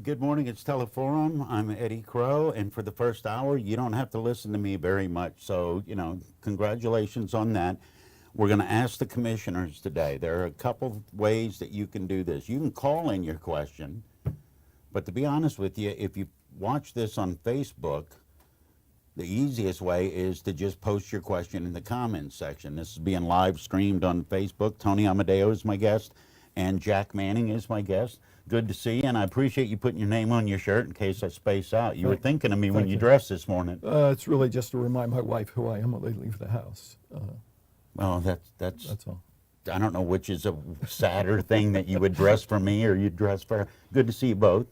Good morning, it's Teleforum. I'm Eddy Crow, and for the first hour, you don't have to listen to me very much, so, congratulations on that. We're going to ask the commissioners today. There are a couple ways that you can do this. You can call in your question, but to be honest with you, if you watch this on Facebook, the easiest way is to just post your question in the comments section. This is being live streamed on Facebook. Tony Amadio is my guest, and Jack Manning is my guest. Good to see you, and I appreciate you putting your name on your shirt in case I space out. You were thinking of me when you dressed this morning. It's really just to remind my wife who I am when they leave the house. Well, that's all. I don't know which is a sadder thing, that you would dress for me or you'd dress for her. Good to see you both.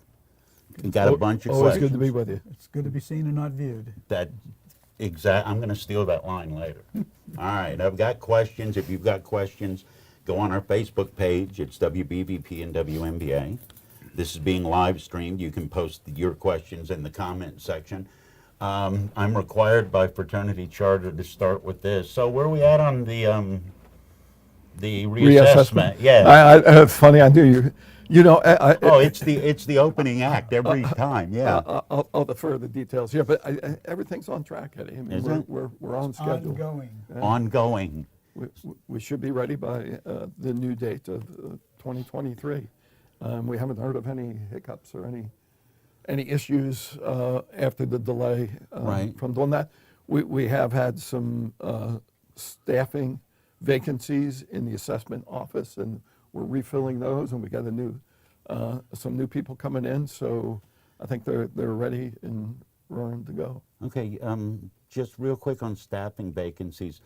You got a bunch of always questions. good to be with you. It's good to be seen and not viewed. I'm going to steal that line later. All right, I've got questions. If you've got questions, go on our Facebook page. It's WBVP and WNBA. This is being live streamed. You can post your questions in the comment section. I'm required by fraternity charter to start with this. So where are we at on the reassessment? Yeah. Funny, I knew you. It's the opening act every time. Yeah. I'll defer the details here, but everything's on track, Eddie. I mean, we're on schedule. Ongoing. We should be ready by the new date of 2023. We haven't heard of any hiccups or any issues after the delay from doing that. We have had some staffing vacancies in the assessment office, and we're refilling those, and we got some new people coming in, so I think they're ready and raring to go. Okay, just real quick on staffing vacancies.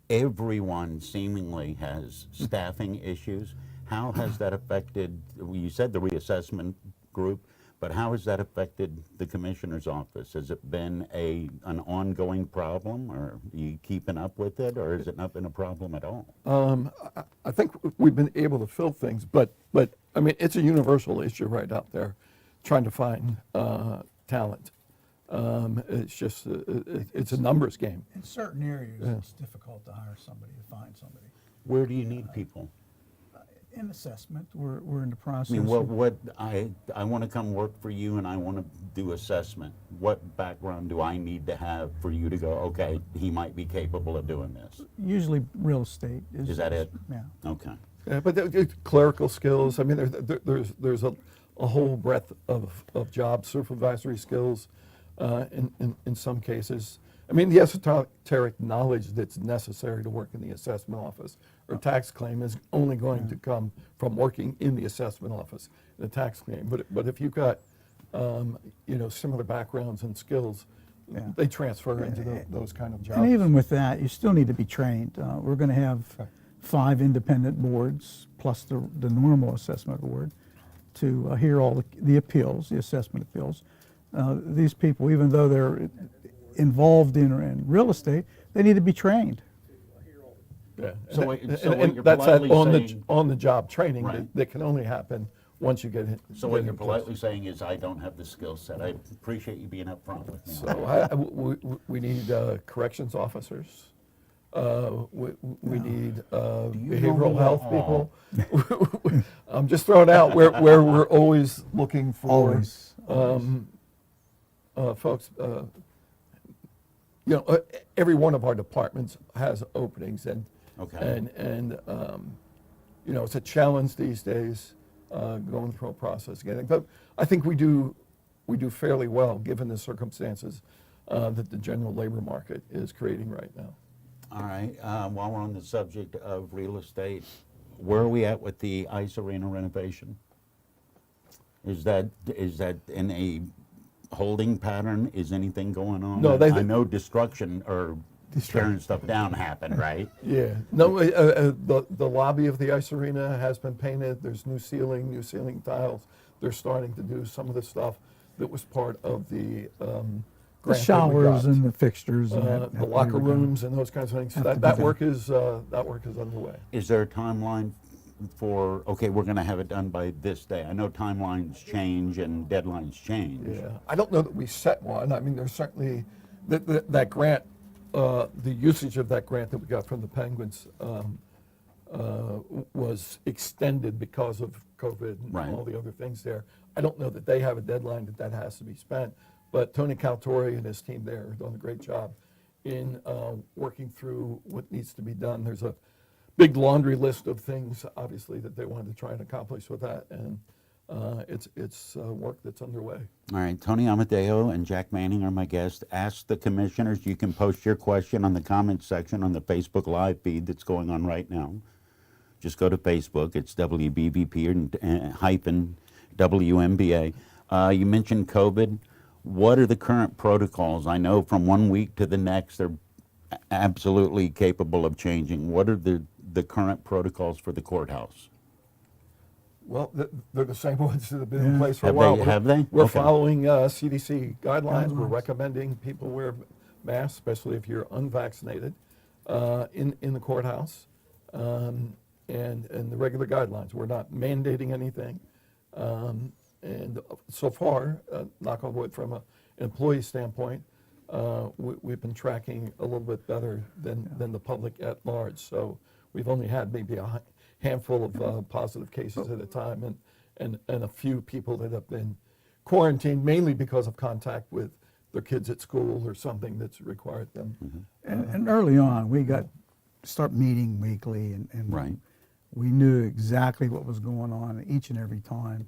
Everyone seemingly has staffing issues. How has that affected, you said the reassessment group, but how has that affected the commissioner's office? Has it been an ongoing problem, or are you keeping up with it, or has it not been a problem at all? I think we've been able to fill things, but I mean, it's a universal issue right out there, trying to find talent. It's just, it's a numbers game. In certain areas, it's difficult to hire somebody, to find somebody. Where do you need people? In assessment, we're in the process. I mean, I want to come work for you and I want to do assessment. What background do I need to have for you to go, okay, he might be capable of doing this? Usually real estate. Is that it? Yeah. Okay. Yeah, but clerical skills, I mean, there's a whole breadth of job supervisory skills in some cases. I mean, the esoteric knowledge that's necessary to work in the assessment office or tax claim is only going to come from working in the assessment office, the tax claim. But if you've got, similar backgrounds and skills, they transfer into those kind of jobs. And even with that, you still need to be trained. We're going to have 5 independent boards plus the normal assessment board to hear all the appeals, the assessment appeals. These people, even though they're involved in real estate, they need to be trained. Yeah, So what you're that's that politely saying, on the job training Right. that can only happen once you get it. so what you're politely saying is I don't have the skill set. I appreciate you being upfront with me. So we need corrections officers. We need behavioral health people. I'm just throwing out where we're always looking for folks. Every one of our departments has openings, and it's a challenge these days going through a process again. But I think we do fairly well given the circumstances that the general labor market is creating right now. All right, while we're on the subject of real estate, where are we at with the Ice Arena renovation? Is that in a holding pattern? Is anything going on? No, I know destruction or tearing stuff down happened, right? Yeah. No, the lobby of the Ice Arena has been painted. There's new ceiling tiles. They're starting to do some of the stuff that was part of the The showers and the fixtures and the locker rooms and those kinds of things. That work is underway. Is there a timeline for, okay, we're going to have it done by this day? I know timelines change and deadlines change. Yeah, I don't know that we set one. I mean, there's certainly that grant, the usage of that grant that we got from the Penguins was extended because of COVID and Right. all the other things there. I don't know that they have a deadline that has to be spent, but Tony Caltori and his team there are doing a great job in working through what needs to be done. There's a big laundry list of things, obviously, that they wanted to try and accomplish with that, and it's work that's underway. All right, Tony Amadio and Jack Manning are my guests. Ask the commissioners. You can post your question on the comments section on the Facebook Live feed that's going on right now. Just go to Facebook. It's WBVP and hyphen WMBA. You mentioned COVID. What are the current protocols? I know from one week to the next, they're absolutely capable of changing. What are the current protocols for the courthouse? Well, they're the same ones that have been in place for a while. Have they? We're Okay. following CDC guidelines. We're Guidelines. recommending people wear masks, especially if you're unvaccinated, in the courthouse, and the regular guidelines. We're not mandating anything. And so far, knock on wood, from an employee standpoint, we've been tracking a little bit better than the public at large. So we've only had maybe a handful of positive cases at a time, and a few people that have been quarantined, mainly because of contact with their kids at school or something that's required them. And early on, we start meeting weekly, and Right. we knew exactly what was going on each and every time.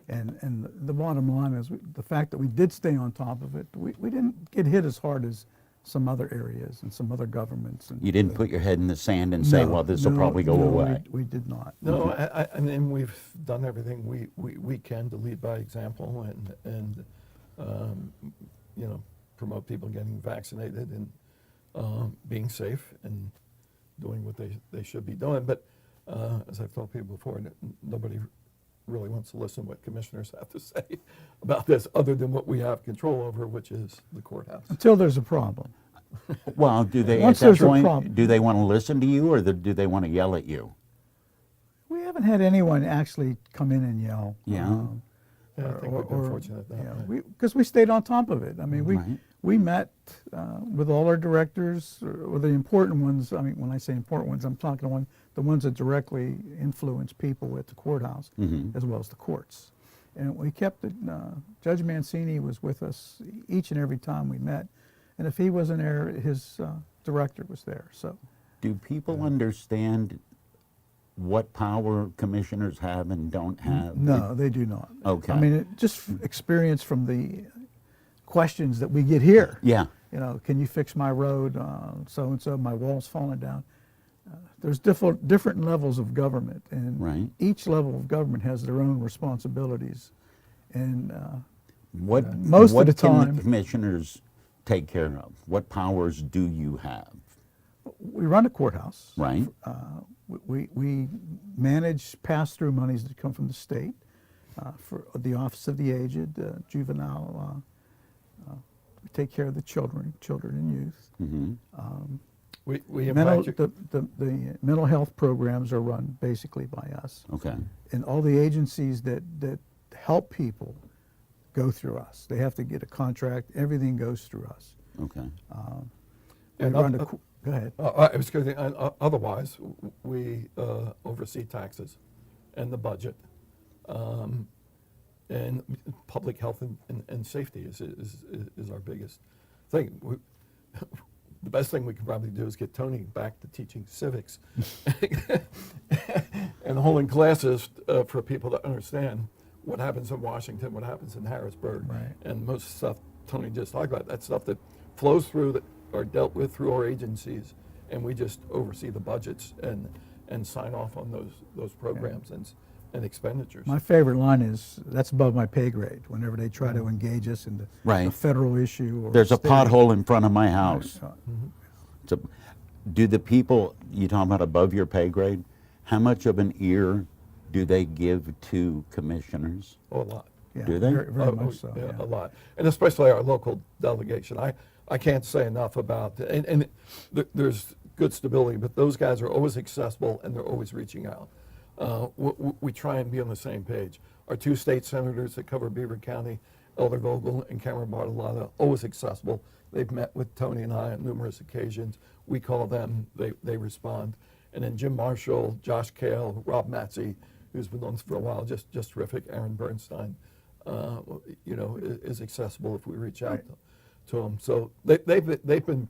And the bottom line is the fact that we did stay on top of it. We didn't get hit as hard as some other areas and some other governments. And You didn't put your head in the sand and say, No, well, this will no, probably go no, away. We did not. No, I mean, we've done everything we can to lead by example and you know, promote people getting vaccinated and being safe and doing what they should be doing. But as I've told people before, nobody really wants to listen to what commissioners have to say about this, other than what we have control over, which is the courthouse. Until there's a problem. Well, do they, Once at that there's a point, problem. do they want to listen to you, or do they want to yell at you? We haven't had anyone actually come in and yell. Yeah. Yeah, I think we've been fortunate that way. Because we stayed on top of it. I mean, Right. we met with all our directors, or the important ones. I mean, when I say important ones, I'm talking the ones that directly influence people at the courthouse, as well as the courts. And we kept it. Judge Mancini was with us each and every time we met, and if he wasn't there, his director was there. So, Do people understand what power commissioners have and don't have? no, they do not. Okay. I mean, just experience from the questions that we get here. Yeah. You know, can you fix my road? So and so, my wall's falling down. There's different levels of government, and Right. each level of government has their own responsibilities. And What Most of what the can time- the commissioners take care of? What powers do you have? we run a courthouse. Right. We manage pass-through monies that come from the state for the Office of the Aged, juvenile. We take care of the children and youth. Mm-hmm. We invite you. The mental health programs are run basically by us. Okay. And all the agencies that help people go through us. They have to get a contract. Everything goes through us. Okay. We And run go ahead. I was going to, otherwise, we oversee taxes and the budget. And public health and safety is our biggest thing. The best thing we could probably do is get Tony back to teaching civics and holding classes for people to understand what happens in Washington, what happens in Harrisburg. Right. And most stuff Tony just talked about, that stuff that flows through that are dealt with through our agencies, and we just oversee the budgets and sign off on those programs and expenditures. My favorite line is, that's above my pay grade, whenever they try to engage us in Right. a federal issue. Or There's a state- pothole in front of my house. Right. So, do the people you talking about above your pay grade? How much of an ear do they give to commissioners? Oh, a lot. Yeah, Do they? Very much so. Yeah, Yeah. a lot, and especially our local delegation. I can't say enough about, and there's good stability, but those guys are always accessible and they're always reaching out. We try and be on the same page. Our two state senators that cover Beaver County, Elder Vogel and Cameron Bartolotta, always accessible. They've met with Tony and I on numerous occasions. We call them, they respond. And then Jim Marshall, Josh Kale, Rob Matzi, who's been on for a while, just terrific. Aaron Bernstein, is accessible if we reach out to them. So they've been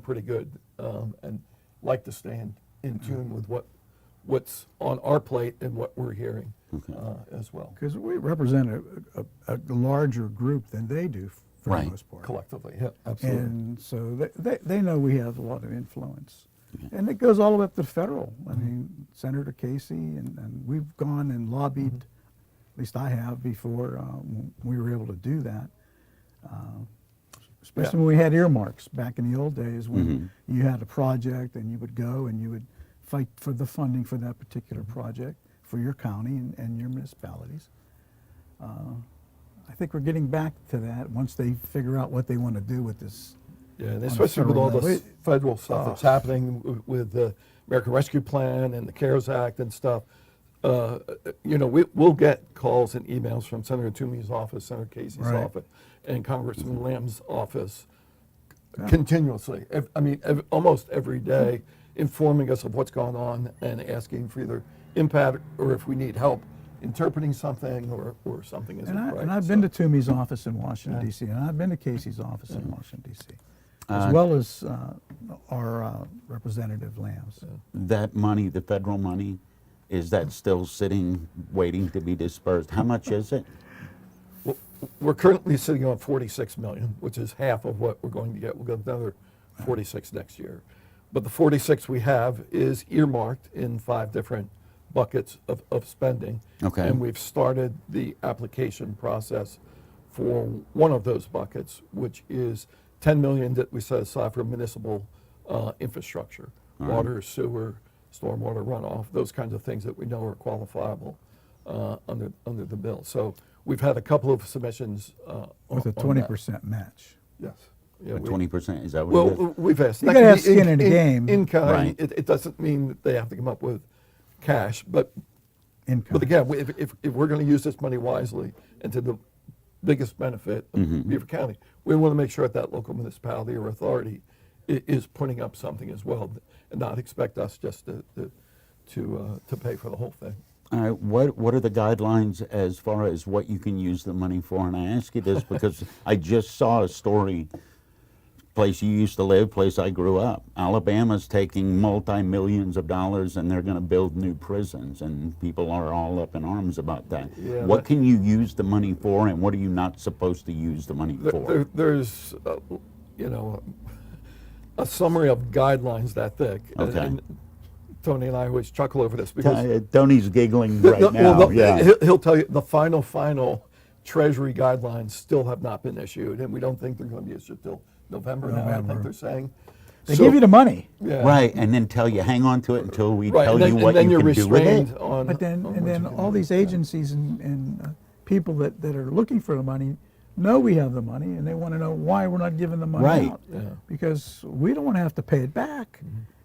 pretty good, and like to stay in tune with what's on our plate and what we're hearing as well. Because we represent a larger group than they do for Right. the most part. Collectively, yeah, absolutely. And so they know we have a lot of influence. And it goes all the way up to the federal. I mean, Senator Casey, and we've gone and lobbied, at least I have before, when we were able to do that. Especially when we had earmarks back in the old days when you had a project and you would go and you would fight for the funding for that particular project for your county and your municipalities. I think we're getting back to that once they figure out what they want to do with this. Yeah, and on a especially with all federal the level. federal stuff that's happening with the American Rescue Plan and the CARES Act and stuff. We'll get calls and emails from Senator Toomey's office, Senator Casey's Right. office, and Congressman Lamb's office continuously. Almost every day, informing us of what's going on and asking for either impact or if we need help interpreting something or something isn't right. And I've been to Toomey's office in Washington, Yeah. D.C., and I've been to Casey's office in Washington, D.C., as well as our Representative Lamb's. That money, the federal money, is that still sitting, waiting to be dispersed? How much is it? Well, we're currently sitting on 46 million, which is half of what we're going to get. We'll get another 46 next year. But the 46 we have is earmarked in 5 different buckets of spending. Okay. And we've started the application process for one of those buckets, which is 10 million that we set aside for municipal infrastructure, water, sewer, stormwater runoff, those kinds of things that we know are qualifiable under the bill. So we've had a couple of submissions With a on that. 20% match. Yes. Yeah, Or we- 20%, is that what it is? well, we've asked. You That gotta can have be skin in the game. In kind, Right. it doesn't mean that they have to come up with cash, but Income. again, if we're going to use this money wisely and to the biggest benefit of Beaver County, we want to make sure that local municipality or authority is putting up something as well, and not expect us just to pay for the whole thing. All right, what are the guidelines as far as what you can use the money for? And I ask you this because I just saw a story, place you used to live, place I grew up. Alabama's taking multi-millions of dollars and they're going to build new prisons, and people are all up in arms about that. Yeah, What that- can you use the money for, and what are you not supposed to use the money for? There's, a summary of guidelines that thick. Okay. And Tony and I always chuckle over this because Tony's giggling right No, now. well, Yeah. he'll tell you the final Treasury guidelines still have not been issued, and we don't think they're going to be issued till November now, I November. think they're saying. They give you the money, Yeah. Right, and then tell you, hang on to it until we Right, tell and then, you what and then you you're can do with restrained it. on. but then on and what then you can all do. these agencies and people that are looking for the money know we have the money, and they want to know why we're not giving the money Right. out. Yeah. Because we don't want to have to pay it back.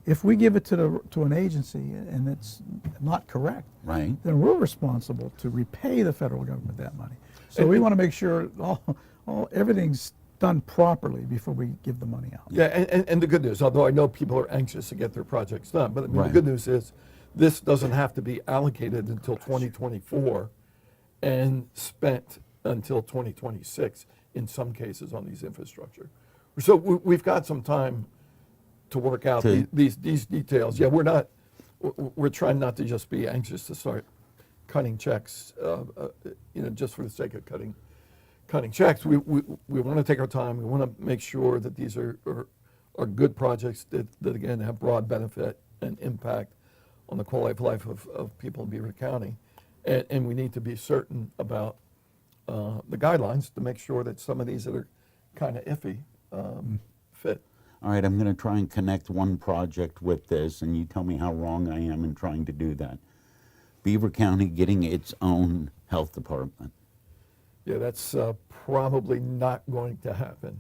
If we give it to an agency and it's not correct, Right. then we're responsible to repay the federal government that money. So we want to make sure everything's done properly before we give the money out. Yeah, and the good news, although I know people are anxious to get their projects done, but I mean, Right. the good news is this doesn't have to be allocated until 2024 and spent until 2026 in some cases on these infrastructure. So we've got some time to work out To- these details. Yeah, we're trying not to just be anxious to start cutting checks, just for the sake of cutting checks. We want to take our time. We want to make sure that these are good projects that again have broad benefit and impact on the quality of life of people in Beaver County, and we need to be certain about the guidelines to make sure that some of these that are kind of iffy fit. All right, I'm going to try and connect one project with this, and you tell me how wrong I am in trying to do that. Beaver County getting its own health department. Yeah, that's probably not going to happen.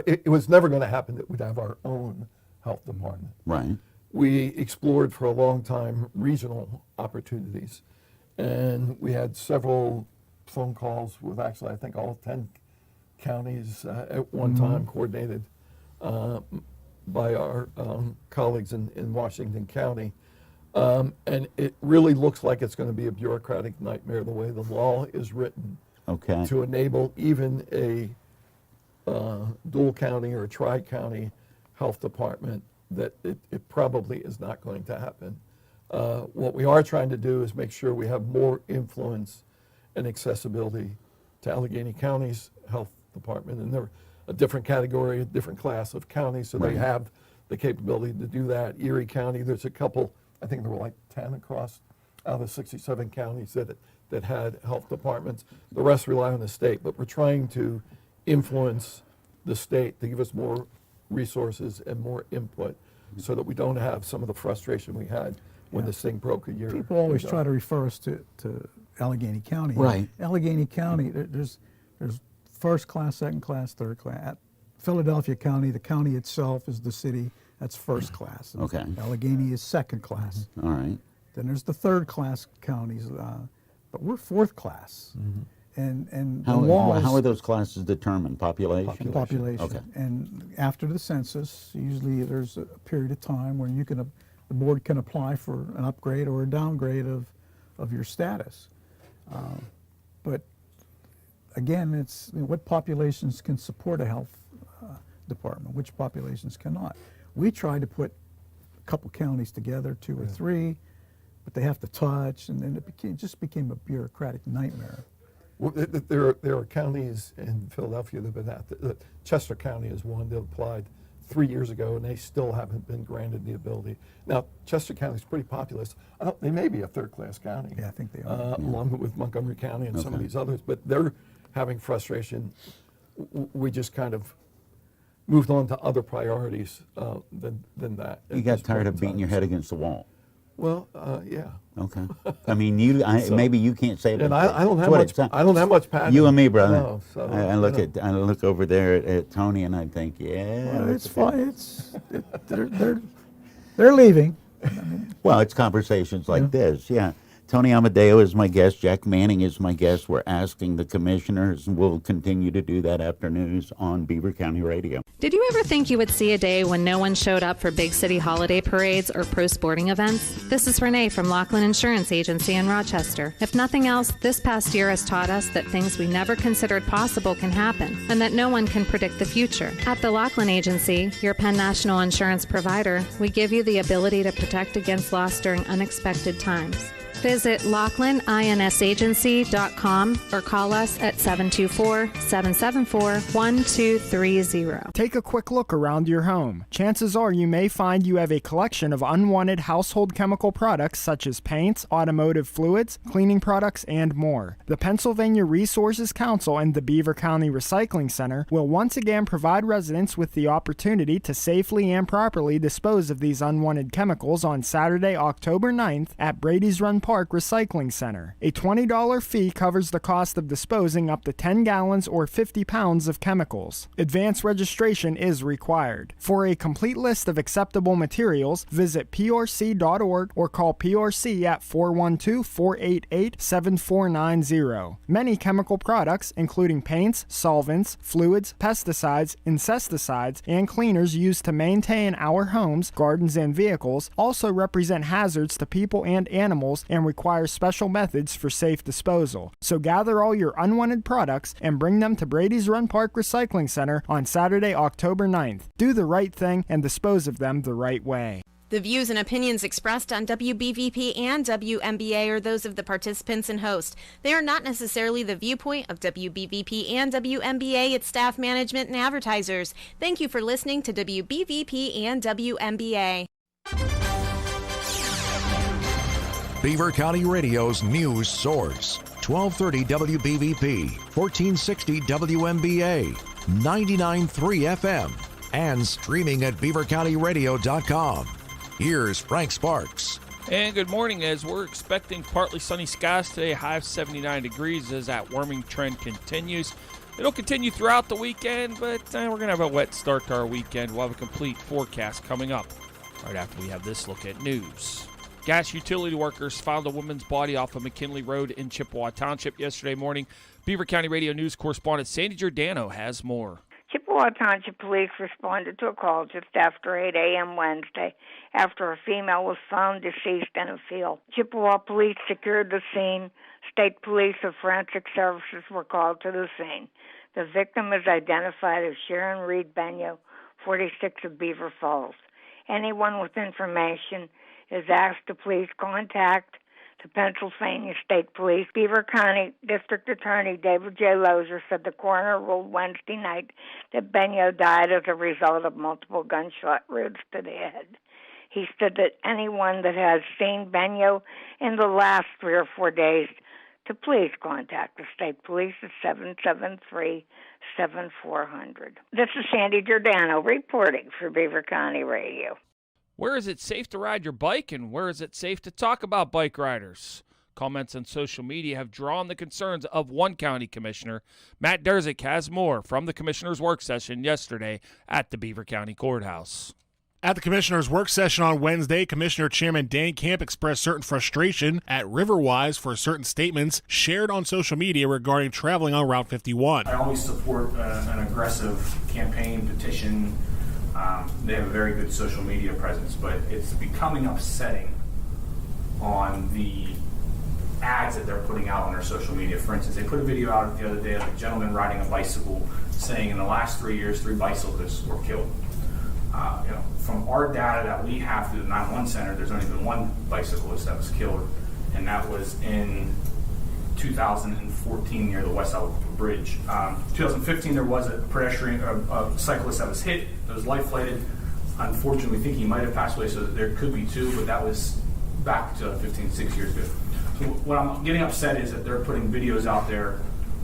It was never going to happen that we'd have our own health department. Right. We explored for a long time regional opportunities, and we had several phone calls with actually, I think, all 10 counties at one time, coordinated by our colleagues in Washington County. And it really looks like it's going to be a bureaucratic nightmare the way the law is written Okay. to enable even a dual county or a tri-county health department, that it probably is not going to happen. What we are trying to do is make sure we have more influence and accessibility to Allegheny County's health department. And they're a different category, a different class of counties, so Right. they have the capability to do that. Erie County, there's a couple, I think there were like 10 across out of 67 counties that had health departments. The rest rely on the state, but we're trying to influence the state to give us more resources and more input so that we don't have some of the frustration we had when this thing broke a year People always ago. try to refer us to Allegheny County. Right. Allegheny County, there's first class, second class, third class. At Philadelphia County, the county itself is the city, that's first class. And Okay. Allegheny is second class. All right. Then there's the third class counties, but we're fourth class. And the laws. How are those classes determined? Population? Population. Okay. And after the census, usually there's a period of time where you can, the board can apply for an upgrade or a downgrade of your status. But again, it's what populations can support a health department, which populations cannot. We try to put a couple counties together, 2 or 3, but they have to touch, and then it just became a bureaucratic nightmare. Well, there are counties in Philadelphia that have been at Chester County is one that applied 3 years ago, and they still haven't been granted the ability. Now, Chester County is pretty populous. They may be a third-class county. Yeah, I think they are. Along with Montgomery County and some of these others, but they're having frustration. We just kind of moved on to other priorities than that. You got tired of beating your head against the wall. Well, yeah. Okay. I mean, So- maybe you can't say it. And but I don't that's have what much. it sounds- I don't have much passion. You and me, brother. No, so, I you look know. I look over there at Tony and I think, yeah. Well, that's it's okay. fine. They're leaving. Well, it's conversations like this, yeah. Tony Amadio is my guest. Jack Manning is my guest. We're asking the commissioners, and we'll continue to do that after news on Beaver County Radio. Did you ever think you would see a day when no one showed up for big city holiday parades or pro sporting events? This is Renee from Laughlin Insurance Agency in Rochester. If nothing else, this past year has taught us that things we never considered possible can happen, and that no one can predict the future. At the Laughlin Agency, your Penn National Insurance provider, we give you the ability to protect against loss during unexpected times. Visit LaughlinINSAgency.com or call us at 724-774-1230. Take a quick look around your home. Chances are you may find you have a collection of unwanted household chemical products such as paints, automotive fluids, cleaning products, and more. The Pennsylvania Resources Council and the Beaver County Recycling Center will once again provide residents with the opportunity to safely and properly dispose of these unwanted chemicals on Saturday, October 9th at Brady's Run Park Recycling Center. A $20 fee covers the cost of disposing up to 10 gallons or 50 pounds of chemicals. Advance registration is required. For a complete list of acceptable materials, visit prc.org or call PRC at 412-488-7490. Many chemical products, including paints, solvents, fluids, pesticides, insecticides, and cleaners used to maintain our homes, gardens, and vehicles, also represent hazards to people and animals and require special methods for safe disposal. So gather all your unwanted products and bring them to Brady's Run Park Recycling Center on Saturday, October 9th. Do the right thing and dispose of them the right way. The views and opinions expressed on WBVP and WMBA are those of the participants and host. They are not necessarily the viewpoint of WBVP and WMBA, its staff, management, and advertisers. Thank you for listening to WBVP and WMBA. Beaver County Radio's news source. 1230 WBVP, 1460 WMBA, 99.3 FM, and streaming at beavercountyradio.com. Here's Frank Sparks. And good morning. As we're expecting partly sunny skies today, high of 79 degrees as that warming trend continues. It'll continue throughout the weekend, but we're going to have a wet start to our weekend. We'll have a complete forecast coming up right after we have this look at news. Gas utility workers found a woman's body off of McKinley Road in Chippewa Township yesterday morning. Beaver County Radio News correspondent Sandy Giordano has more. Chippewa Chippewa Township Police responded to a call just after 8 a.m. Wednesday after a female was found deceased in a field. Chippewa Police secured the scene. State Police of Forensic Services were called to the scene. The victim is identified as Sharon Reed Benyo, 46 of Beaver Falls. Anyone with information is asked to please contact the Pennsylvania State Police. Beaver County District Attorney David J. Lozier said the coroner ruled Wednesday night that Benyo died as a result of multiple gunshot wounds to the head. He said that anyone that has seen Benyo in the last 3 or 4 days to please contact the state police at 773-7400. This is Sandy Giordano reporting for Beaver County Radio. Where is it safe to ride your bike, and where is it safe to talk about bike riders? Comments on social media have drawn the concerns of one county commissioner. Matt Derzik has more from the commissioner's work session yesterday at the Beaver County Courthouse. At the Commissioner's work session on Wednesday, Commissioner Chairman Dan Camp expressed certain frustration at Riverwise for certain statements shared on social media regarding traveling on Route 51. I always support an aggressive campaign, petition. They have a very good social media presence, but it's becoming upsetting on the ads that they're putting out on their social media. For instance, they put a video out the other day of a gentleman riding a bicycle saying in the last 3 years, 3 bicyclists were killed. From our data that we have through the 911 center, there's only been 1 bicyclist that was killed, and that was in 2014 near the West Bridge. 2015, there was a pedestrian, a cyclist that was hit, that was life-flighted. Unfortunately, we think he might have passed away, so there could be 2, but that was back to 15, 6 years ago. So what I'm getting upset is that they're putting videos out there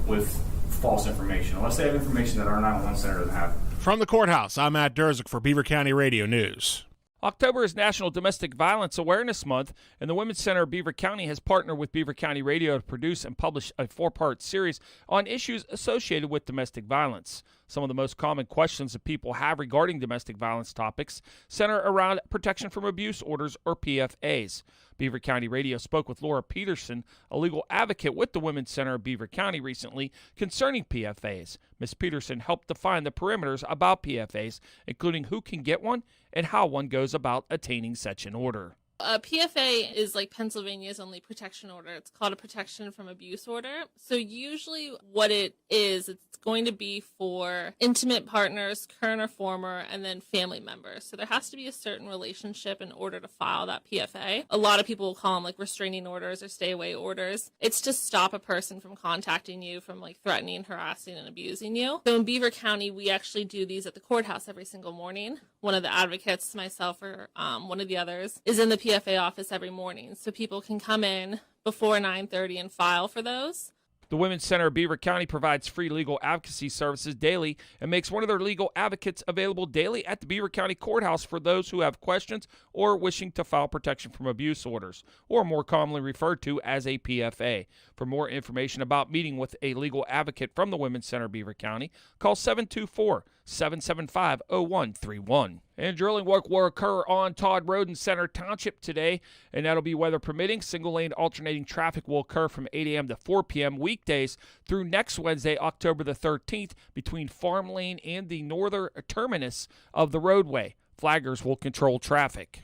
with false information, unless they have information that our 911 center doesn't have. From the courthouse, I'm Matt Derzik for Beaver County Radio News. October is National Domestic Violence Awareness Month, and the Women's Center of Beaver County has partnered with Beaver County Radio to produce and publish a 4-part series on issues associated with domestic violence. Some of the most common questions that people have regarding domestic violence topics center around protection from abuse orders, or PFAs. Beaver County Radio spoke with Laura Peterson, a legal advocate with the Women's Center of Beaver County recently concerning PFAs. Ms. Peterson helped define the perimeters about PFAs, including who can get one and how one goes about attaining such an order. A PFA is like Pennsylvania's only protection order. It's called a protection from abuse order. So usually what it is, it's going to be for intimate partners, current or former, and then family members. So there has to be a certain relationship in order to file that PFA. A lot of people will call them like restraining orders or stay away orders. It's to stop a person from contacting you, from like threatening, harassing, and abusing you. So in Beaver County, we actually do these at the courthouse every single morning. One of the advocates, myself or one of the others, is in the PFA office every morning. So people can come in before 9:30 and file for those. The Women's Center of Beaver County provides free legal advocacy services daily and makes one of their legal advocates available daily at the Beaver County Courthouse for those who have questions or wishing to file protection from abuse orders, or more commonly referred to as a PFA. For more information about meeting with a legal advocate from the Women's Center of Beaver County, call 724-775-0131. And drilling work will occur on Todd Road in Center Township today, and that'll be weather permitting. Single-lane alternating traffic will occur from 8 a.m. to 4 p.m. weekdays through next Wednesday, October the 13th, between Farm Lane and the northern terminus of the roadway. Flaggers will control traffic.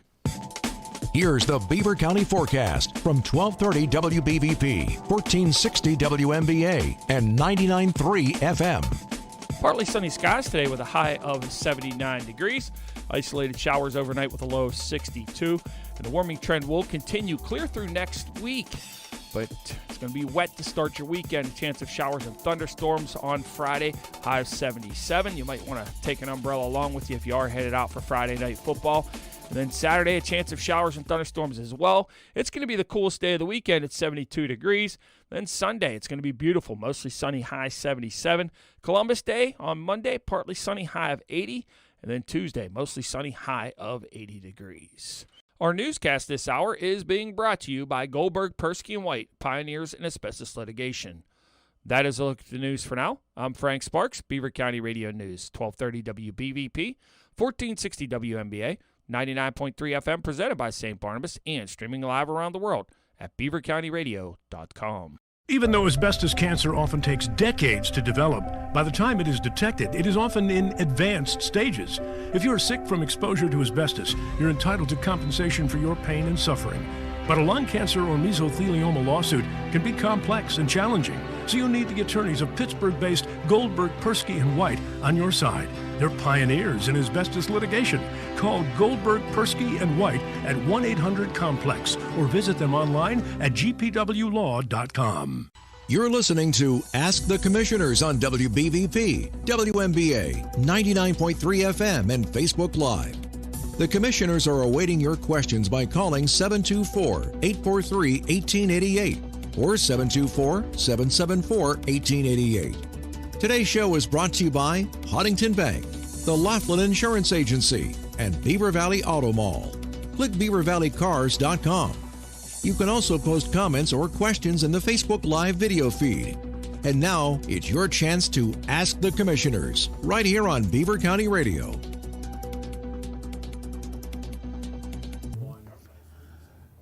Here's the Beaver County forecast from 1230 WBVP, 1460 WMBA, and 99.3 FM. Partly sunny skies today with a high of 79 degrees. Isolated showers overnight with a low of 62. And the warming trend will continue clear through next week. But it's going to be wet to start your weekend. A chance of showers and thunderstorms on Friday, high of 77. You might want to take an umbrella along with you if you are headed out for Friday night football. And then Saturday, a chance of showers and thunderstorms as well. It's going to be the coolest day of the weekend at 72 degrees. Then Sunday, it's going to be beautiful, mostly sunny, high 77. Columbus Day on Monday, partly sunny, high of 80. And then Tuesday, mostly sunny, high of 80 degrees. Our newscast this hour is being brought to you by Goldberg, Persky & White, pioneers in asbestos litigation. That is a look at the news for now. I'm Frank Sparks, Beaver County Radio News, 1230 WBVP, 1460 WMBA, 99.3 FM, presented by St. Barnabas, and streaming live around the world at beavercountyradio.com. Even though asbestos cancer often takes decades to develop, by the time it is detected, it is often in advanced stages. If you are sick from exposure to asbestos, you're entitled to compensation for your pain and suffering. But a lung cancer or mesothelioma lawsuit can be complex and challenging, so you'll need the attorneys of Pittsburgh-based Goldberg, Persky & White on your side. They're pioneers in asbestos litigation. Call Goldberg, Persky & White at 1-800-COMPLEX or visit them online at gpwlaw.com. You're listening to Ask the Commissioners on WBVP, WMBA, 99.3 FM, and Facebook Live. The Commissioners are awaiting your questions by calling 724-843-1888 or 724-774-1888. Today's show is brought to you by Huntington Bank, the Laughlin Insurance Agency, and Beaver Valley Auto Mall. Click beavervalleycars.com. You can also post comments or questions in the Facebook Live video feed. And now, it's your chance to Ask the Commissioners, right here on Beaver County Radio.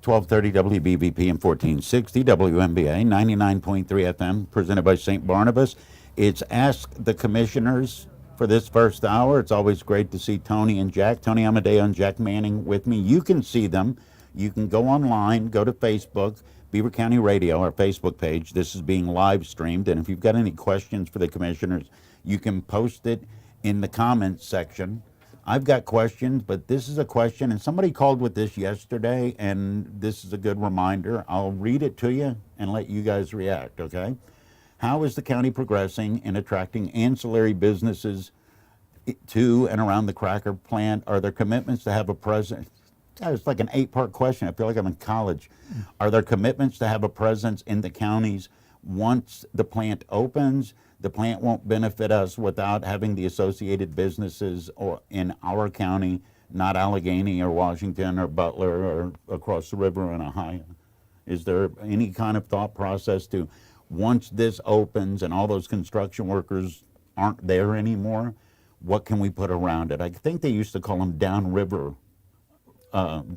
.1230 WBVP and 1460 WMBA, 99.3 FM, presented by St. Barnabas. It's Ask the Commissioners for this first hour. It's always great to see Tony and Jack. Tony Amadio and Jack Manning with me. You can see them. You can go online, go to Facebook, Beaver County Radio, our Facebook page. This is being live streamed, and if you've got any questions for the commissioners, you can post it in the comments section. I've got questions, but this is a question, and somebody called with this yesterday, and this is a good reminder. I'll read it to you and let you guys react, okay? How is the county progressing in attracting ancillary businesses to and around the cracker plant? Are there commitments to have a presence? It's like an 8-part question. I feel like I'm in college. Are there commitments to have a presence in the counties once the plant opens? The plant won't benefit us without having the associated businesses or in our county, not Allegheny or Washington or Butler or across the river in Ohio. Is there any kind of thought process to, once this opens and all those construction workers aren't there anymore, what can we put around it? I think they used to call them downriver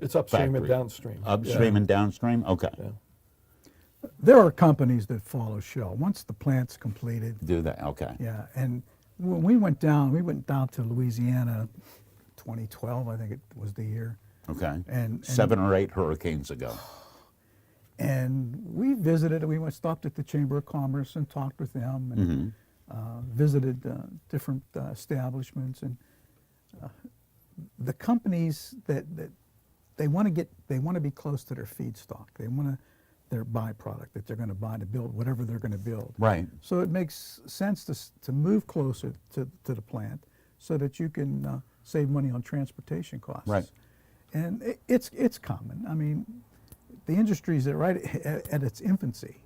it's upstream factory. and downstream. Upstream and downstream? Okay. Yeah. There are companies that follow Shell. Once the plant's completed. Do that, okay. Yeah, and when we went down to Louisiana 2012, I think it was the year. Okay. And 7 or 8 hurricanes ago. And we visited, stopped at the Chamber of Commerce and talked with them and visited different establishments. And the companies that they want to be close to their feedstock. They want their byproduct that they're going to buy to build whatever they're going to build. Right. So it makes sense to move closer to the plant so that you can save money on transportation costs. Right. And it's common. I mean, the industry is right at its infancy,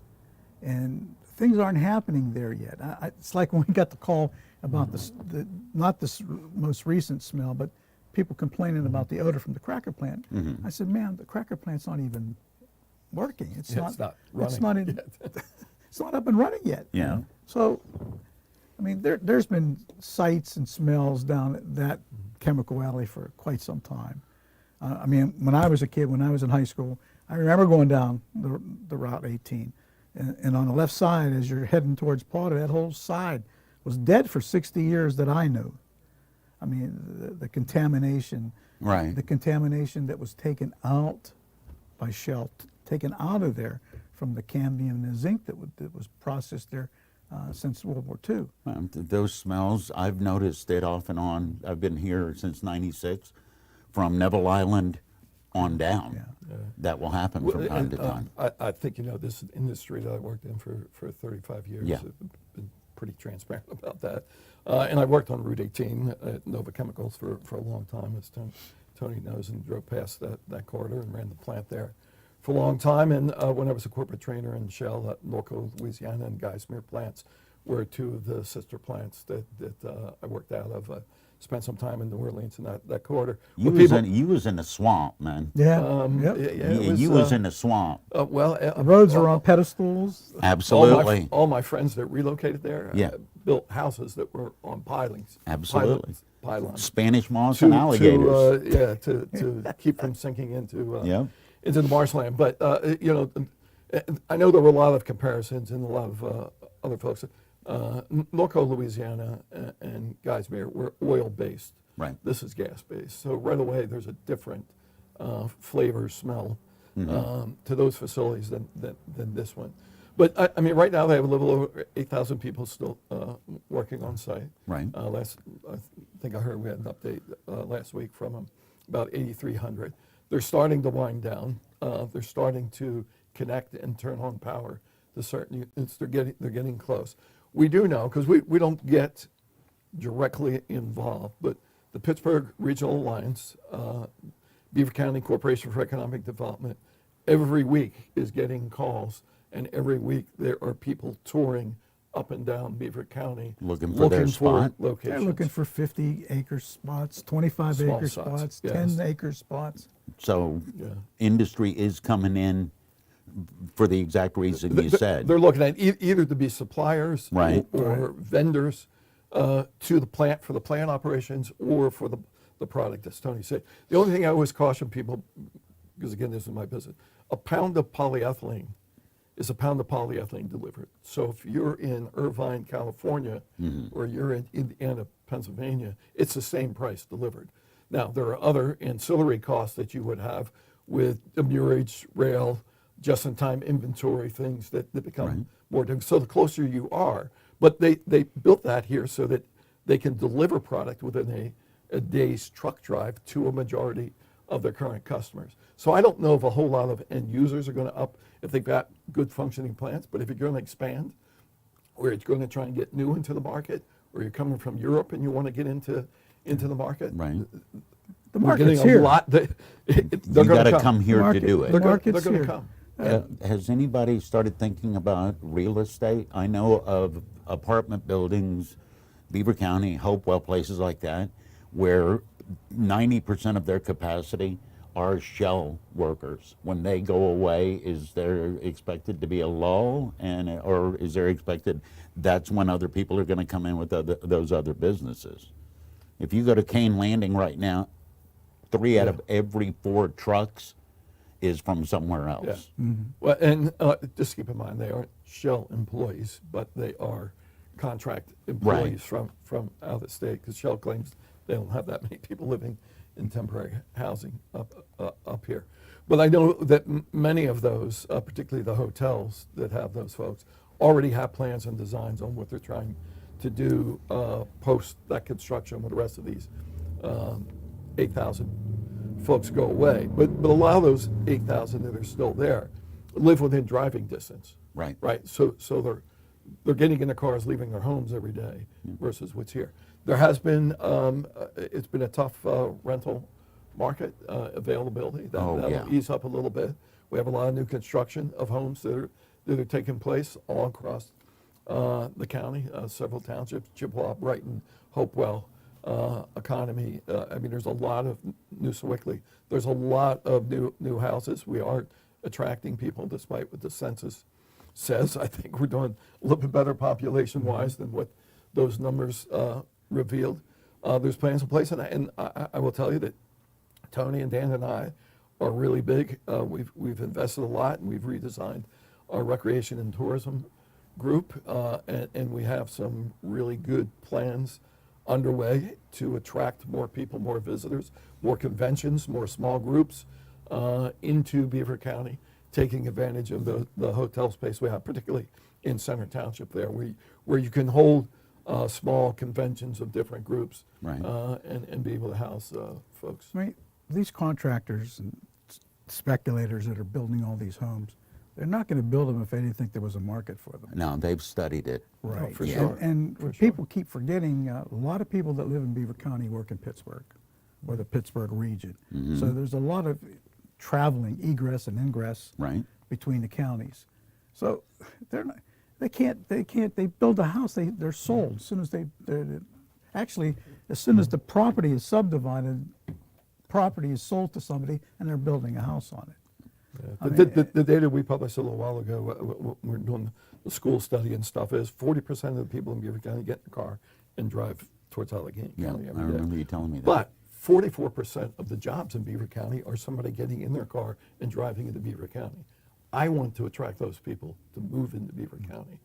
and things aren't happening there yet. It's like when we got the call about not this most recent smell, but people complaining about the odor from the cracker plant. I said, man, the cracker plant's not even working. It's not running. It's not up and running yet. Yeah. You know? So, I mean, there's been sights and smells down at that chemical alley for quite some time. I mean, when I was a kid, when I was in high school, I remember going down the Route 18, and on the left side, as you're heading towards Plata, that whole side was dead for 60 years that I knew. I mean, the contamination, right? The contamination that was taken out by Shell, taken out of there from the cambium and the zinc that was processed there since World War II. Those smells, I've noticed it off and on. I've been here since '96, from Neville Island on down. Yeah. That will happen from time to time. I think, this industry that I worked in for 35 years, Yeah. I've been pretty transparent about that. And I worked on Route 18 at Nova Chemicals for a long time, as Tony knows, and drove past that corridor and ran the plant there for a long time. And when I was a corporate trainer in Shell at Norco, Louisiana, and Geismar plants were 2 of the sister plants that I worked out of. Spent some time in New Orleans in that corridor. You was in the swamp, man. Yeah. You was in the swamp. The roads are on pedestals. Absolutely. All my friends that relocated there built houses that were on pilings. Absolutely. Pylons. Spanish moss and alligators. To keep from sinking into the marshland. But I know there were a lot of comparisons and a lot of other folks. Norco, Louisiana, and Geismar were oil-based. Right. This is gas-based. So right away, there's a different flavor, smell to those facilities than this one. But I mean, right now they have a little over 8,000 people still working on site. Right. I think I heard we had an update last week from them, about 8,300. They're starting to wind down. They're starting to connect and turn on power to certain units. They're getting close. We do know, because we don't get directly involved, but the Pittsburgh Regional Alliance, Beaver County Corporation for Economic Development, every week is getting calls, and every week there are people touring up and down Beaver County looking for their spot. Locations. They're looking for 50-acre spots, 25-acre Small spots, sites, yes. 10-acre spots. So Yeah. industry is coming in for the exact reason you said. They're looking at either to be suppliers Right. or vendors to the plant for the plant operations or for the product, as Tony said. The only thing I always caution people, because again, this is my business, a pound of polyethylene is a pound of polyethylene delivered. So if you're in Irvine, California, or you're in Indiana, Pennsylvania, it's the same price delivered. Now, there are other ancillary costs that you would have with demurrage, rail, just-in-time inventory, things that become more difficult. So the closer you are, but they built that here so that they can deliver product within a day's truck drive to a majority of their current customers. So I don't know if a whole lot of end users are going to up if they've got good functioning plants, but if you're going to expand, or you're going to try and get new into the market, or you're coming from Europe and you want to get into the market, Right. The we're market's getting a here. lot. They're You going got to to come here to do it. They're Market's going to here. come. Has anybody started thinking about real estate? I know of apartment buildings, Beaver County, Hopewell, places like that, where 90% of their capacity are shell workers. When they go away, is there expected to be a lull, or is there expected that's when other people are going to come in with those other businesses? If you go to Kane Landing right now, 3 out of every 4 trucks is from somewhere else. Yeah. Well, and just keep in mind, they aren't Shell employees, but they are contract employees from out of state, because Shell claims they don't have that many people living in temporary housing up here. But I know that many of those, particularly the hotels that have those folks, already have plans and designs on what they're trying to do post that construction with the rest of these 8,000 folks go away. But a lot of those 8,000 that are still there live within driving distance. Right. Right. So they're getting in their cars, leaving their homes every day versus what's here. There has been it's been a tough rental market availability. That'll ease up a little bit. We have a lot of new construction of homes that are taking place all across the county, several townships, Chippewa, Brighton, Hopewell, Economy. I mean, there's a lot of New Sewickley. There's a lot of new houses. We are attracting people, despite what the census says. I think we're doing a little bit better population-wise than what those numbers revealed. There's plans in place, and I will tell you that Tony and Dan and I are really big. We've invested a lot, and we've redesigned our recreation and tourism group, and we have some really good plans underway to attract more people, more visitors, more conventions, more small groups into Beaver County, taking advantage of the hotel space we have, particularly in Center Township there, where you can hold small conventions of different groups, Right. and be able to house folks. I mean, these contractors and speculators that are building all these homes, they're not going to build them if they didn't think there was a market for them. No, they've studied it. Right. for sure. And For people keep forgetting, a lot of people that live in Beaver County work in Pittsburgh or the Pittsburgh region. So there's a lot of traveling, egress and ingress Right. between the counties. So they build a house, they're sold as soon as as soon as the property is subdivided, property is sold to somebody and they're building a house on it. The data we published a little while ago, we're doing the school study and stuff, is 40% of the people in Beaver County get in the car and drive towards Allegheny Yeah, County I every day. remember you telling me that. But 44% of the jobs in Beaver County are somebody getting in their car and driving into Beaver County. I want to attract those people to move into Beaver County.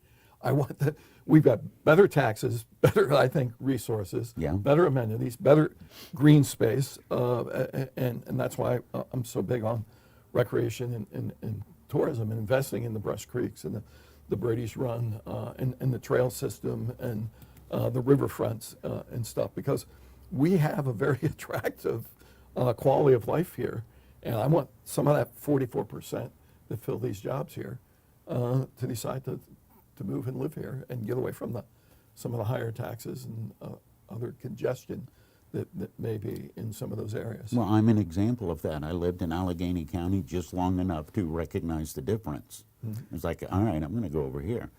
We've got better taxes, better, I think, resources, better amenities, better green space, and that's why I'm so big on recreation and tourism and investing in the Brush Creeks and the Brady's Run and the trail system and the riverfronts and stuff, because we have a very attractive quality of life here, and I want some of that 44% that fill these jobs here to decide to move and live here and get away from some of the higher taxes and other congestion that may be in some of those areas. Well, I'm an example of that. I lived in Allegheny County just long enough to recognize the difference. Mm-hmm. It's like, all right, I'm going to go over here.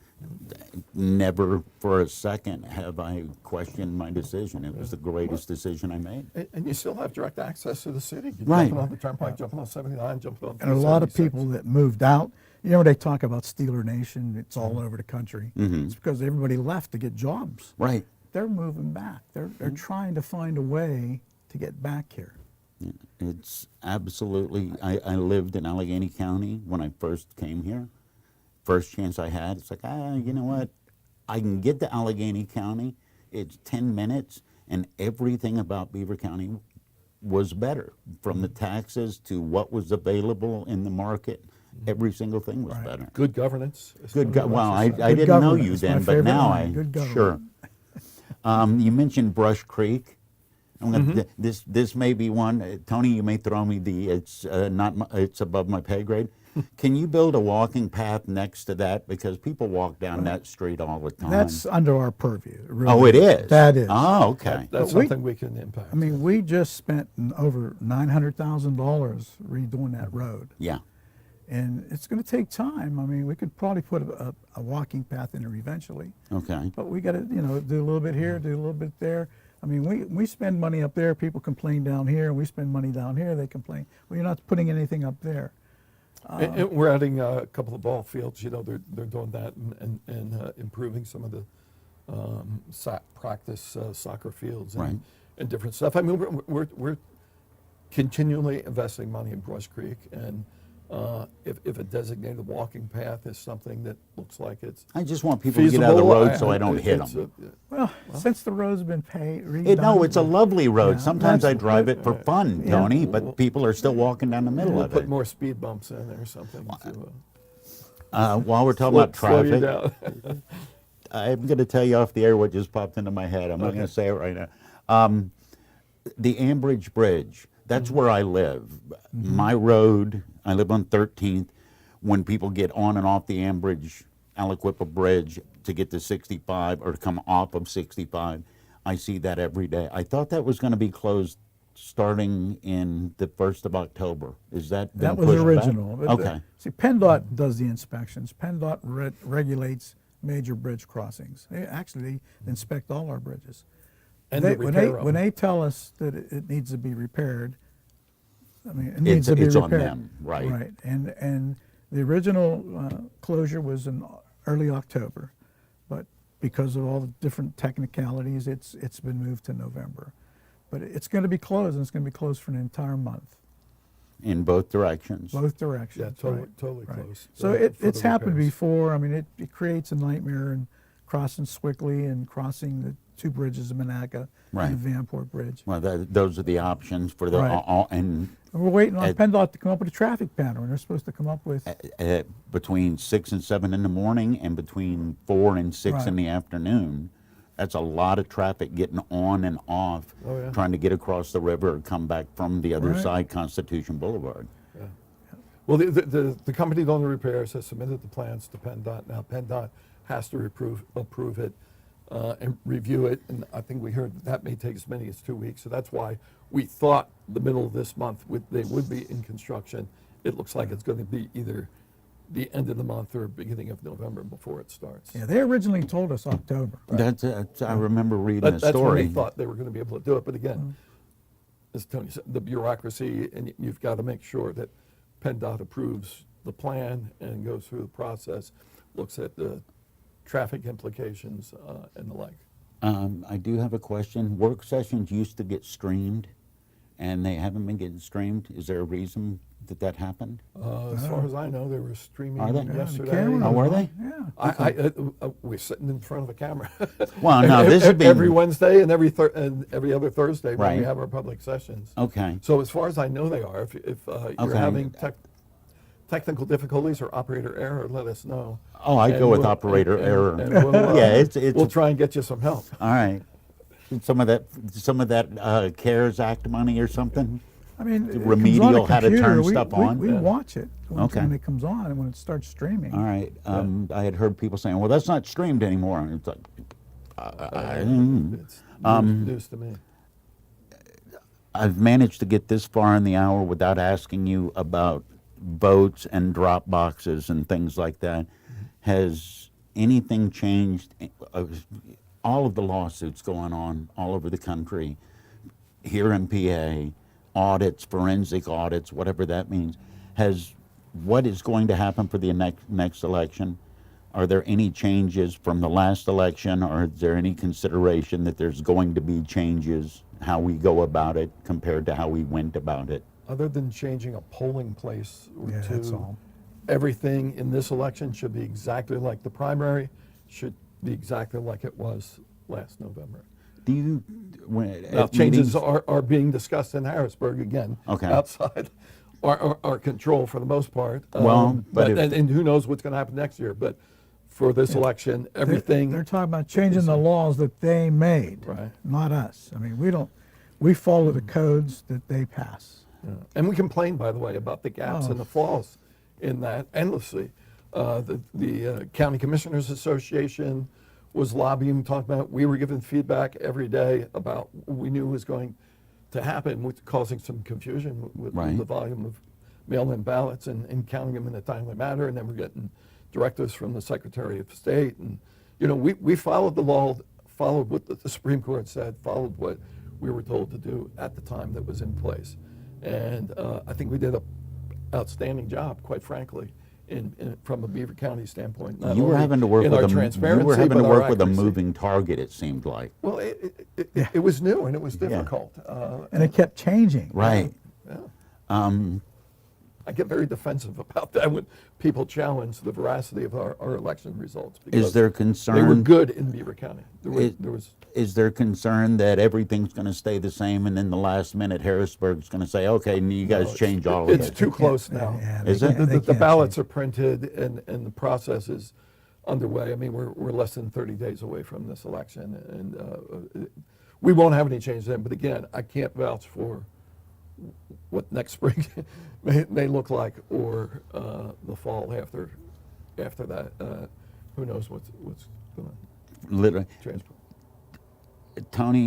Never for a second have I questioned my decision. It was the greatest decision I made. And you still have direct access to the city. You're Right. jumping on the turnpike, jumping on 79, jumping on And a lot of 76. people that moved out, you know, they talk about Steeler Nation, it's all over the country. Mhm. It's because everybody left to get jobs. Right. They're moving back. They're trying to find a way to get back here. It's absolutely, I lived in Allegheny County when I first came here. First chance I had, it's like, you know what? I can get to Allegheny County. It's 10 minutes, and everything about Beaver County was better. From the taxes to what was available in the market, every single thing was better. Good governance. Well, I Good didn't know government you is my then, but favorite now line. Good government. Sure. You mentioned Brush Creek. I'm gonna, Mm-hmm. this may be one. Tony, you may throw me it's it's above my pay grade. Can you build a walking path next to that, because people walk down that street all the time? That's under our purview. Really. Oh, it is? That is. Oh, okay. That's But something we can impact. I mean, we just spent over $900,000 redoing that road. Yeah. And it's going to take time. I mean, we could probably put a walking path in there eventually. Okay. But we got to, do a little bit here, do a little bit there. I mean, we spend money up there, people complain down here, and we spend money down here, they complain. Well, you're not putting anything up there. And we're adding a couple of ball fields. They're doing that and improving some of the practice soccer fields and different stuff. I mean, we're continually investing money in Brush Creek, and if a designated walking path is something that looks like it's I just want people to get out of the feasible, road so I don't hit them. Well, since the road's been redone. No, it's a lovely road. Yeah, Sometimes I that's- drive it for fun, Yeah. Tony, but people are still walking down the middle We'll of put it. more speed bumps in there or something. While we're talking about slow you traffic, down. I'm going to tell you off the air what just popped into my head. I'm not going to say it right now. The Ambridge Bridge, that's where I live. My road, I live on 13th. When people get on and off the Ambridge Aliquippa Bridge to get to 65 or to come off of 65, I see that every day. I thought that was going to be closed starting in the 1st of October. Is that been That was pushed back? original. But Okay. see, PennDOT does the inspections. PennDOT regulates major bridge crossings. They inspect all our bridges. And They- the repair of when them. they tell us that it needs to be repaired, I mean, it needs to be It's on repaired. them, right. Right, and the original closure was in early October, but because of all the different technicalities, it's been moved to November. But it's going to be closed, and it's going to be closed for an entire month. In both directions. Both directions. Yeah, totally, right, totally right. close. So for it's the happened repairs. before. I mean, it creates a nightmare in crossing Swickley and crossing the two bridges in Monaca Right. and the Vanport Bridge. Well, those are the options for the Right. and And we're waiting on At- PennDOT to come up with a traffic pattern. And they're supposed to come up with. between 6 and 7 in the morning and between 4 and 6 in Right. the afternoon. That's a lot of traffic getting on and off, Oh, yeah. trying to get across the river or come back from the other Right. side, Constitution Boulevard. Well, the company doing the repairs has submitted the plans to PennDOT. Now PennDOT has to approve it and review it, and I think we heard that may take as many as 2 weeks. So that's why we thought the middle of this month they would be in construction. It looks like it's going to be either the end of the month or beginning of November before it starts. Yeah, they originally told us October. That's I remember reading the That's when story. they thought they were going to be able to do it. But again, as Tony said, the bureaucracy, and you've got to make sure that PennDOT approves the plan and goes through the process, looks at the traffic implications and the like. I do have a question. Work sessions used to get streamed. and they haven't been getting streamed. Is there a reason that happened? As far as I know, they were streaming Are they? yesterday. camera Oh, were they? Yeah. We're sitting in front of a camera. Well, no, this has been every Wednesday and every other Thursday when we Right. have our public sessions. Okay. So as far as I know, they are. If you're Okay. having technical difficulties or operator error, let us know. Oh, I And go with we'll- operator and- error. and we'll, Yeah, it's we'll try and get you some help. all right. Some of that CARES Act money or something. I mean, it comes on a Remedial, how to computer. turn We- stuff we- on? We Yeah. watch it Okay. when it comes on and when it starts streaming. All right. I had heard people saying, "Well, that's not streamed anymore." And it's like, It's news to me. I've managed to get this far in the hour without asking you about votes and drop boxes and things like that. Has anything changed? All of the lawsuits going on all over the country, here in PA, audits, forensic audits, whatever that means, what is going to happen for the next election? Are there any changes from the last election, or is there any consideration that there's going to be changes how we go about it compared to how we went about it? Other than changing a polling place or Yeah, two, that's all. everything in this election should be exactly like the primary, should be exactly like it was last November. Do you, Now, at changes meetings- are being discussed in Harrisburg again, Okay. outside our control for the most part. Well, but if- and who knows what's going to happen next year? But for this election, everything. They're talking about changing the laws that they made, Right. not us. I mean, we follow the codes that they pass. And we complain, by the way, about the gaps and the flaws in that endlessly. The County Commissioners Association was lobbying, talking about, we were given feedback every day about what we knew was going to happen, which causing some confusion with Right. the volume of mail-in ballots and counting them in a timely manner. And then we're getting directives from the Secretary of State. And, we followed the law, followed what the Supreme Court said, followed what we were told to do at the time that was in place. And I think we did an outstanding job, quite frankly, from a Beaver County standpoint. Not You were only having to work in with our you transparency, were having to but our work with a accuracy. moving target. It seemed like. Well, it was new and it was difficult. And it kept changing. Right. I get very defensive about that when people challenge the veracity of our election results. because Is there They were concern? good in Beaver County. Is- There was Is there concern that everything's going to stay the same, and then the last minute Harrisburg's going to say, "Okay, you guys change all of it's it"? too close now. Yeah, Is they it? can't- they The can't ballots change. are printed and the process is underway. I mean, we're less than 30 days away from this election, and we won't have any change then. But again, I can't vouch for what next spring may look like, or the fall after that. Who knows what's going to Literally, transpire. Tony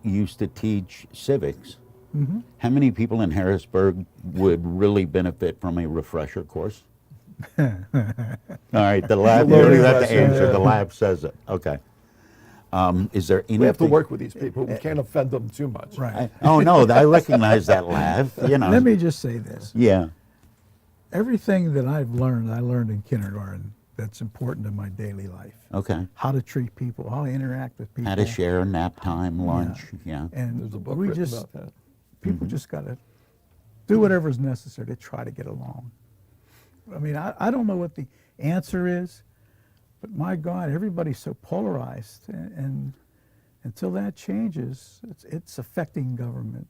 used to teach civics. Mm-hmm. How many people in Harrisburg would really benefit from a refresher course? All right, the lab. You don't even have to answer. The lab says it. Okay. Is there anything? We have to work with these people. We can't offend them too much. Right. Oh no, I recognize that laugh. Let me just say this. Yeah. Everything that I learned in kindergarten that's important in my daily life. Okay. How to treat people, how to interact with people. How to share nap time, lunch. Yeah. And There's a book we written just, about that. people just got to do whatever's necessary to try to get along. I mean, I don't know what the answer is, but my God, everybody's so polarized. And until that changes, it's affecting government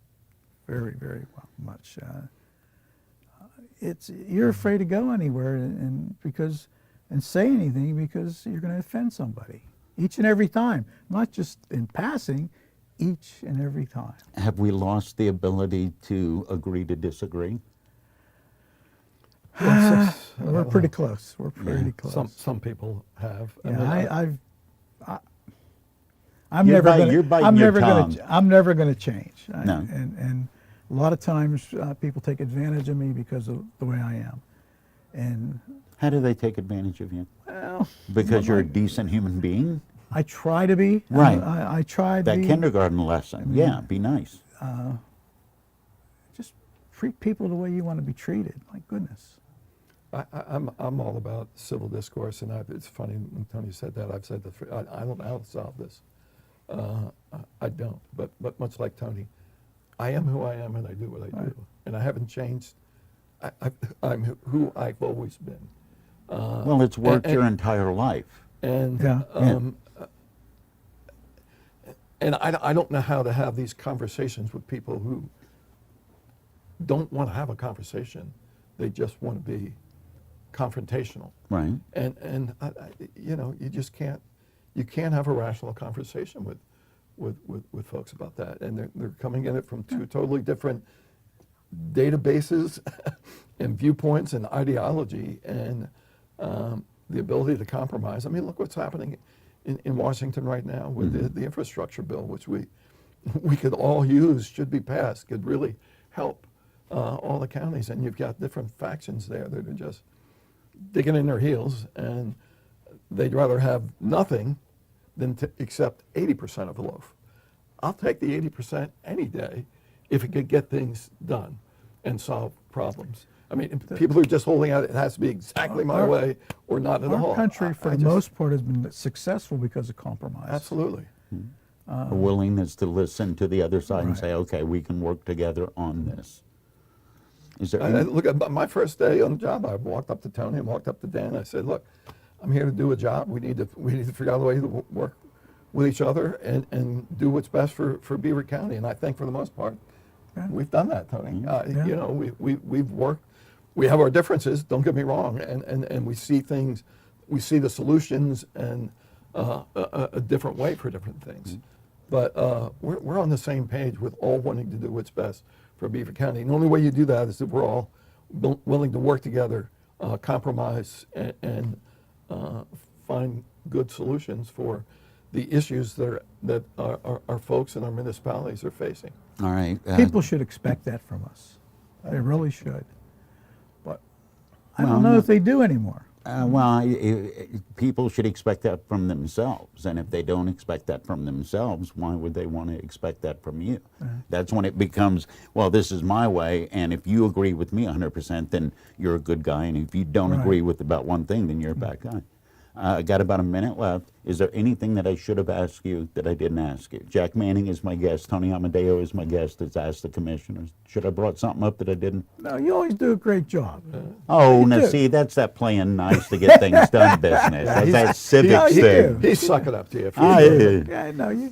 very, very much. You're afraid to go anywhere and say anything because you're going to offend somebody each and every time, not just in passing, each and every time. Have we lost the ability to agree to disagree? We're pretty close. We're pretty close. Some people have. I Yeah, mean, I'm You're never you're going biting your tongue. I'm never going to change. No. And a lot of times people take advantage of me because of the way I am. And How do they take advantage of you? well, Because you're a decent human being? I try to be. Right. I try to That be. kindergarten lesson. Yeah, be nice. Just treat people the way you want to be treated. My goodness. I'm all about civil discourse, and it's funny when Tony said that. I've said that I don't know how to solve this. I don't. But much like Tony, I am who I am, and I do what I do, and I haven't changed. I'm who I've always been. Well, it's worked your entire life. And and I don't know how to have these conversations with people who don't want to have a conversation. They just want to be confrontational. Right. And you know, you just can't. You can't have a rational conversation with folks about that. And they're coming at it from two totally different databases and viewpoints and ideology, and the ability to compromise. I mean, look what's happening in Washington right now with the infrastructure bill, which we could all use, should be passed, could really help all the counties. And you've got different factions there that are just digging in their heels, and they'd rather have nothing than to accept 80% of a loaf. I'll take the 80% any day if it could get things done and solve problems. I mean, people are just holding out, it has to be exactly my way or not at all. Our country, for the most part, has been successful because of compromise. Absolutely. A willingness to listen to the other side and say, okay, we can work together on this. Is there look, at my first day on the job, I walked up to Tony and walked up to Dan. I said, look, I'm here to do a job. We need to figure out a way to work with each other and do what's best for Beaver County. And I think for the most part, we've done that, Tony. You know, we've worked. We have our differences, don't get me wrong, and we see things, we see the solutions and a different way for different things. But we're on the same page with all wanting to do what's best for Beaver County. And the only way you do that is if we're all willing to work together, compromise, and find good solutions for the issues that our folks in our municipalities are facing. All right. People should expect that from us. They really should. But I don't know if they do anymore. People should expect that from themselves. And if they don't expect that from themselves, why would they want to expect that from you? That's when it becomes, well, this is my way, and if you agree with me 100%, then you're a good guy, and if you don't agree with about one thing, then you're a bad guy. I got about a minute left. Is there anything that I should have asked you that I didn't ask you? Jack Manning is my guest. Tony Amadio is my guest. It's Ask the Commissioners. Should I brought something up that I didn't? No, you always do a great job. Oh, now see, that's that playing nice to get things done business. That's that civics thing. He's sucking up to you.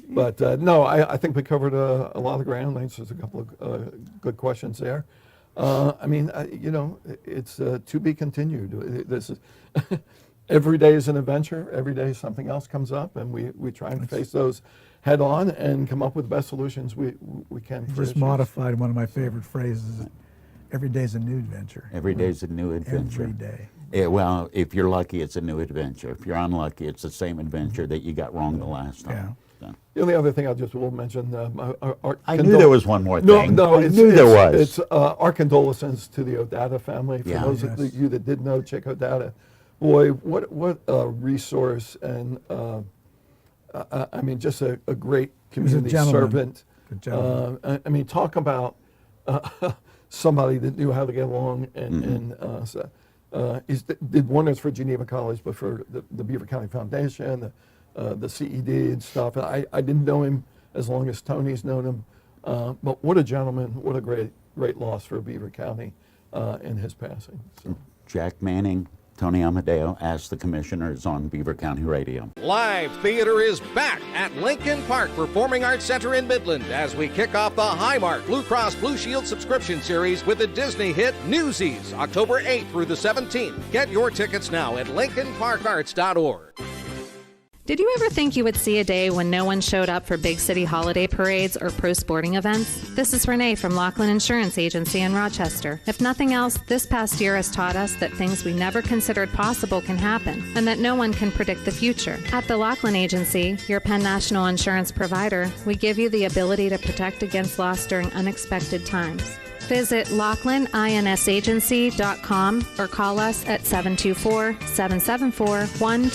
But no, I think we covered a lot of ground. There's a couple of good questions there. I mean, you know, it's to be continued. This is every day is an adventure. Every day something else comes up, and we try and face those head on and come up with the best solutions we can. Just modified one of my favorite phrases. Every day's a new adventure. Every day's a new adventure. Every day. Yeah, well, if you're lucky, it's a new adventure. If you're unlucky, it's the same adventure that you got wrong the last time. So. The only other thing I just will mention, I knew there was one more thing. No, I knew there was. It's our condolences to the O'Data family. For those of you that did know Chick O'Data, boy, what a resource, and I mean, just a great community servant. I mean, talk about somebody that knew how to get along, and did wonders for Geneva College, but for the Beaver County Foundation, the CED and stuff. And I didn't know him as long as Tony's known him, but what a gentleman, what a great loss for Beaver County in his passing. So. Jack Manning, Tony Amadio, Ask the Commissioners on Beaver County Radio. Live theater is back at Lincoln Park Performing Arts Center in Midland as we kick off the Highmark Blue Cross Blue Shield subscription series with the Disney hit Newsies, October 8th through the 17th. Get your tickets now at lincolnparkarts.org. Did you ever think you would see a day when no one showed up for big city holiday parades or pro sporting events? This is Renee from Laughlin Insurance Agency in Rochester. If nothing else, this past year has taught us that things we never considered possible can happen, and that no one can predict the future. At the Laughlin Agency, your Penn National Insurance provider, we give you the ability to protect against loss during unexpected times. Visit LaughlinINSAgency.com or call us at 724-774-12